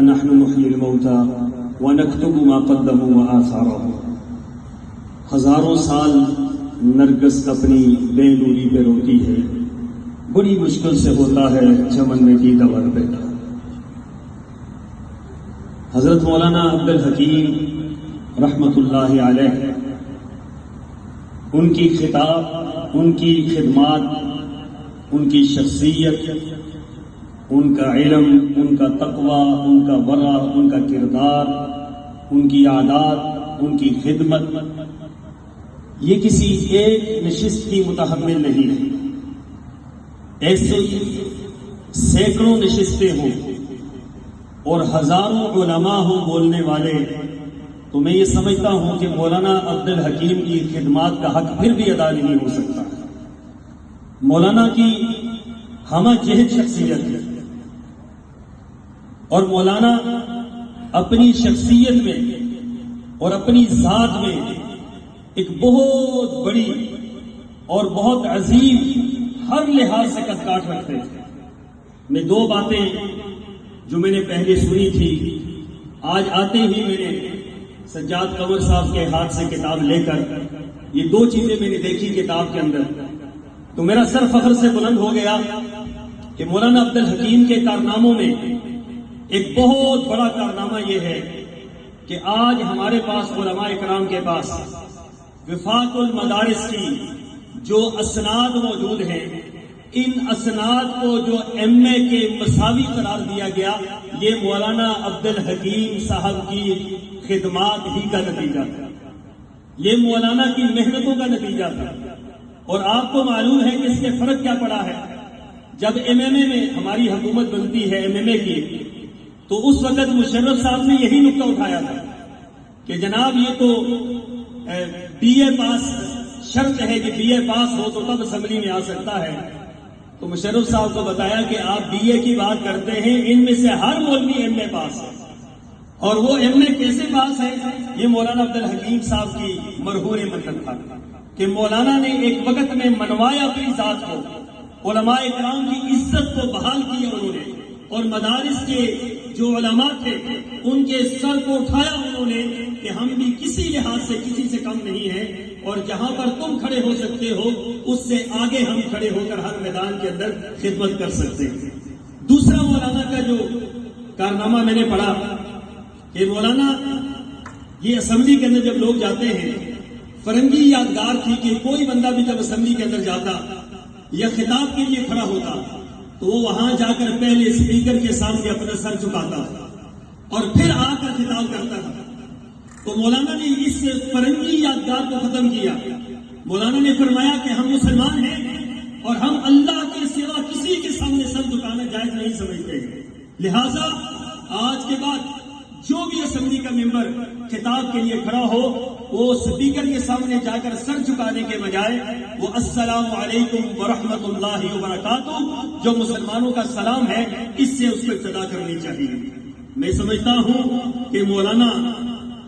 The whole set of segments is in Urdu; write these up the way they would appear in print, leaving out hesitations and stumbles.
نحن نحيي الموتى ونكتب ما قدموا وآثارهم۔ ہزاروں سال نرگس اپنی بے نوری پہ روتی ہے، بڑی مشکل سے ہوتا ہے چمن میں دیدہ ور پیدا۔ حضرت مولانا عبدالحکیم رحمۃ اللہ علیہ، ان کی خطاب، ان کی خدمات، ان کی شخصیت، ان کا علم، ان کا تقوی، ان کا ورع، ان کا کردار، ان کی عادات، ان کی خدمت، یہ کسی ایک نشست کی متحمل نہیں ہے۔ ایسے سینکڑوں نشستیں ہوں اور ہزاروں علماء ہوں بولنے والے، تو میں یہ سمجھتا ہوں کہ مولانا عبدالحکیم کی خدمات کا حق پھر بھی ادا نہیں ہو سکتا۔ مولانا کی ہمہ جہت شخصیت ہے، اور مولانا اپنی شخصیت میں اور اپنی ذات میں ایک بہت بڑی اور بہت عظیم ہر لحاظ سے قد کاٹ رکھتے تھے۔ میں دو باتیں جو میں نے پہلے سنی تھی، آج آتے ہی میں نے سجاد قمر صاحب کے ہاتھ سے کتاب لے کر یہ دو چیزیں میں نے دیکھی کتاب کے اندر، تو میرا سر فخر سے بلند ہو گیا کہ مولانا عبدالحکیم کے کارناموں میں ایک بہت بڑا کارنامہ یہ ہے کہ آج ہمارے پاس علماء اکرام کے پاس وفاق المدارس کی جو اسناد موجود ہیں، ان اسناد کو جو ایم اے کے مساوی قرار دیا گیا، یہ مولانا عبدالحکیم صاحب کی خدمات ہی کا نتیجہ تھا، یہ مولانا کی محنتوں کا نتیجہ تھا۔ اور آپ کو معلوم ہے کہ اس کے فرق کیا پڑا ہے؟ جب ایم ایم اے میں ہماری حکومت بنتی ہے ایم ایم اے کی، تو اس وقت مشرف صاحب نے یہی نقطہ اٹھایا تھا کہ جناب یہ تو بی اے پاس شرط ہے کہ بی اے پاس ہو تو تب اسمبلی میں آ سکتا ہے۔ تو مشرف صاحب کو بتایا کہ آپ بی اے کی بات کرتے ہیں، ان میں سے ہر مولوی ایم اے پاس ہے، اور وہ ایم اے کیسے پاس ہے؟ یہ مولانا عبدالحکیم صاحب کی مرہون مدد تھا کہ مولانا نے ایک وقت میں منوایا اپنی ذات کو، علماء اکرام کی عزت کو بحال کیا انہوں نے، اور مدارس کے جو علماء تھے ان کے سر کو اٹھایا انہوں نے کہ ہم بھی کسی لحاظ سے کسی سے کم نہیں ہیں، اور جہاں پر تم کھڑے ہو سکتے ہو اس سے آگے ہم کھڑے ہو کر ہر میدان کے اندر خدمت کر سکتے ہیں۔ دوسرا مولانا کا جو کارنامہ میں نے پڑھا کہ مولانا یہ اسمبلی کے اندر جب لوگ جاتے ہیں، فرنگی یادگار تھی کہ کوئی بندہ بھی جب اسمبلی کے اندر جاتا یا خطاب کے لیے کھڑا ہوتا تو وہ وہاں جا کر پہلے اسپیکر کے سامنے اپنا سر جھکاتا اور پھر آ کر خطاب کرتا تھا۔ تو مولانا نے اس فرنگی یادگار کو ختم کیا۔ مولانا نے فرمایا کہ ہم مسلمان ہیں اور ہم اللہ کے سوا کسی کے سامنے سر جھکانا جائز نہیں سمجھتے، لہذا آج کے بعد جو بھی اسمبلی کا ممبر خطاب کے لیے کھڑا ہو، وہ اسپیکر کے سامنے جا کر سر جھکانے کے بجائے وہ السلام علیکم ورحمۃ اللہ وبرکاتہ جو مسلمانوں کا سلام ہے، اس سے اس کو ابتدا کرنی چاہیے۔ میں سمجھتا ہوں کہ مولانا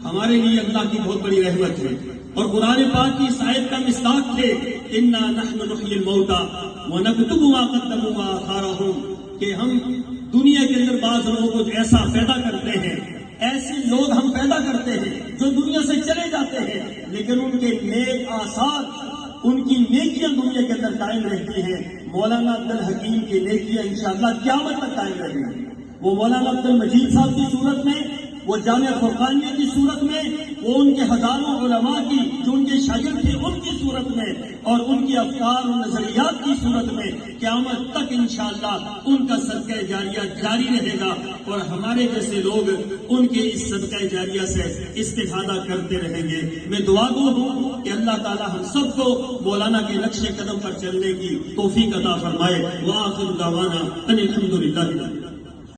ہمارے لیے اللہ کی بہت بڑی رحمت ہے، اور قرآن پاک کی اس آیت کا مصداق تھے، انا نحن نحیی الموتى ونکتب ما قدموا وآثارهم، کہ ہم دنیا کے اندر بعض لوگوں کو ایسا پیدا کرتے ہیں، ایسے لوگ ہم پیدا کرتے ہیں جو دنیا سے چلے جاتے ہیں، لیکن ان کے نیک آثار، ان کی نیکیاں دنیا کے اندر قائم رہتی ہیں۔ مولانا عبدالحکیم کی نیکیاں انشاءاللہ قیامت تک قائم رہیں گی۔ وہ مولانا عبدالمجید صاحب کی صورت میں، وہ جامعہ فرقانیہ کی صورت میں، وہ ان کے ہزاروں علماء کی جو ان کے شاگرد تھے ان کی صورت میں، اور ان کی افکار اور نظریات کی صورت میں قیامت تک انشاءاللہ ان کا صدقہ جاریہ جاری رہے گا، اور ہمارے جیسے لوگ ان کے اس صدقہ جاریہ سے استفادہ کرتے رہیں گے۔ میں دعا گو ہوں کہ اللہ تعالی ہم سب کو مولانا کے نقش قدم پر چلنے کی توفیق عطا فرمائے۔ وآخر دعوانا ان الحمدللہ۔